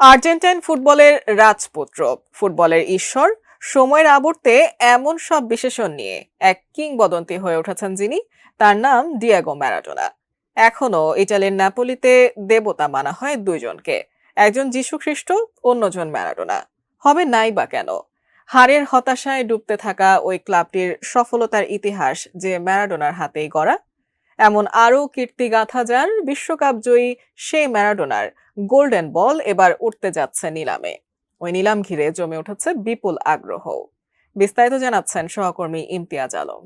Argentine ফুটবলের রাজপুত্র, ফুটবলের ঈশ্বর, সময়ের আবর্তে এমন সব বিশেষণ নিয়ে এক কিংবদন্তি হয়ে উঠেছেন যিনি। তার নাম ডিয়েগো ম্যারাডোনা। এখনো ইটালির নাপোলিতে দেবতা মানা হয় দুইজনকে, একজন যীশুখ্রিস্ট, অন্যজন ম্যারাডোনা। হবে নাই বা কেন? হারের হতাশায় ডুবতে থাকা ওই ক্লাবটির সফলতার ইতিহাস যে ম্যারাডোনার হাতেই গড়া। এমন আরও কীর্তিগাথা যার, বিশ্বকাপ জয়ী সেই ম্যারাডোনার গোল্ডেন বল এবার উঠতে যাচ্ছে নিলামে। ওই নিলাম ঘিরে জমে উঠেছে বিপুল আগ্রহ। বিস্তারিত জানাচ্ছেন সহকর্মী ইমতিয়াজ আলম।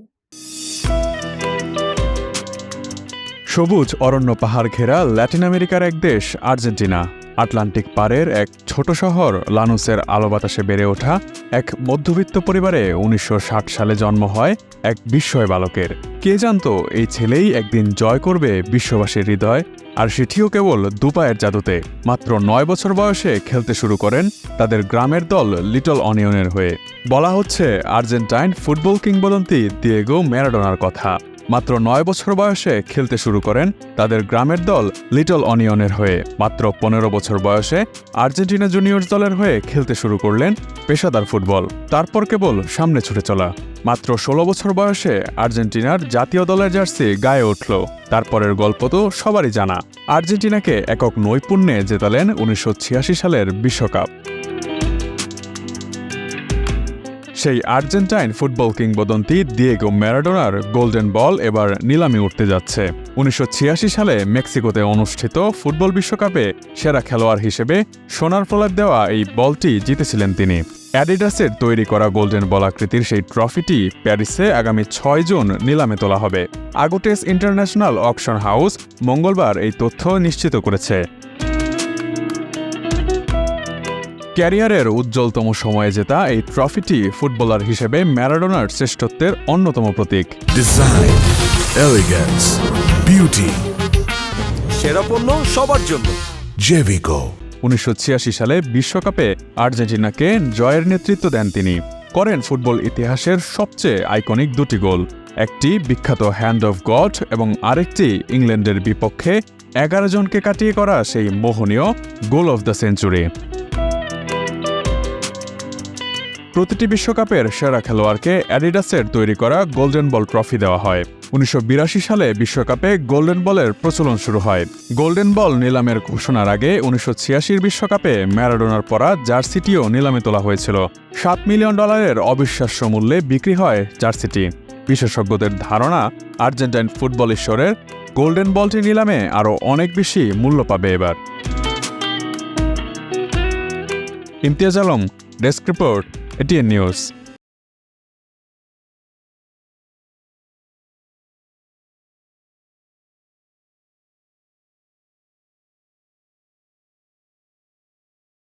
সবুজ অরণ্য পাহাড় ঘেরা ল্যাটিন আমেরিকার এক দেশ আর্জেন্টিনা। আটলান্টিক পাড়ের এক ছোট শহর লানুসের আলো বাতাসে বেড়ে ওঠা এক মধ্যবিত্ত পরিবারে ১৯৬০ সালে জন্ম হয় এক বিস্ময় বালকের। কে জানতো এই ছেলেই একদিন জয় করবে বিশ্ববাসীর হৃদয়, আর সেটিও কেবল দুপায়ের জাদুতে। মাত্র ৯ বছর বয়সে খেলতে শুরু করেন তাদের গ্রামের দল লিটল অনিয়নের হয়ে। বলা হচ্ছে আর্জেন্টাইন ফুটবল কিংবদন্তি দিয়েগো ম্যারাডোনার কথা। মাত্র ৯ বছর বয়সে খেলতে শুরু করেন তাদের গ্রামের দল লিটল অনিয়নের হয়ে। মাত্র ১৫ বছর বয়সে আর্জেন্টিনা জুনিয়র্স দলের হয়ে খেলতে শুরু করলেন পেশাদার ফুটবল। তারপর কেবল সামনে ছুটে চলা। মাত্র ১৬ বছর বয়সে আর্জেন্টিনার জাতীয় দলের জার্সি গায়ে উঠল। তারপরের গল্প তো সবারই জানা। আর্জেন্টিনাকে একক নৈপুণ্যে জেতালেন ১৯৮৬ সালের বিশ্বকাপ। সেই আর্জেন্টাইন ফুটবল কিংবদন্তি দিয়েগো ম্যারাডোনার গোল্ডেন বল এবার নিলামে উঠতে যাচ্ছে। ১৯৮৬ সালে মেক্সিকোতে অনুষ্ঠিত ফুটবল বিশ্বকাপে সেরা খেলোয়াড় হিসেবে সোনার প্রলেপ দেওয়া এই বলটি জিতেছিলেন তিনি। অ্যাডিডাসের তৈরি করা গোল্ডেন বল আকৃতির সেই ট্রফিটি প্যারিসে আগামী ৬ জুন নিলামে তোলা হবে। আগোটেস ইন্টারন্যাশনাল অকশন হাউস মঙ্গলবার এই তথ্য নিশ্চিত করেছে। ক্যারিয়ারের উজ্জ্বলতম সময়ে জেতা এই ট্রফিটি ফুটবলার হিসেবে ম্যারাডোনার শ্রেষ্ঠত্বের অন্যতম প্রতীক। ডিজাইন, এলিগেন্স, বিউটি, সেরা পণ্য সবার জন্য জেভিকো। ১৯৮৬ সালে বিশ্বকাপে আর্জেন্টিনাকে জয়ের নেতৃত্ব দেন তিনি। করেন ফুটবল ইতিহাসের সবচেয়ে আইকনিক দুটি গোল, একটি বিখ্যাত হ্যান্ড অফ গড এবং আরেকটি ইংল্যান্ডের বিপক্ষে ১১ জনকে কাটিয়ে করা সেই মোহনীয় গোল অফ দ্য সেঞ্চুরি। প্রতিটি বিশ্বকাপের সেরা খেলোয়াড়কে অ্যাডিডাসের তৈরি করা গোল্ডেন বল ট্রফি দেওয়া হয়। ১৯৮২ সালে বিশ্বকাপে গোল্ডেন বলের প্রচলন শুরু হয়। গোল্ডেন বল নিলামের ঘোষণার আগে ১৯৮৬ বিশ্বকাপে ম্যারাডোনার পরা জার্সিটিও নিলামে তোলা হয়েছিল। $৭ মিলিয়ন অবিশ্বাস্য মূল্যে বিক্রি হয় জার্সিটি। বিশেষজ্ঞদের ধারণা, আর্জেন্টাইন ফুটবল ঈশ্বরের গোল্ডেন বলটি নিলামে আরও অনেক বেশি মূল্য পাবে এবার। Imtiaz Alam, desk report, ATN news.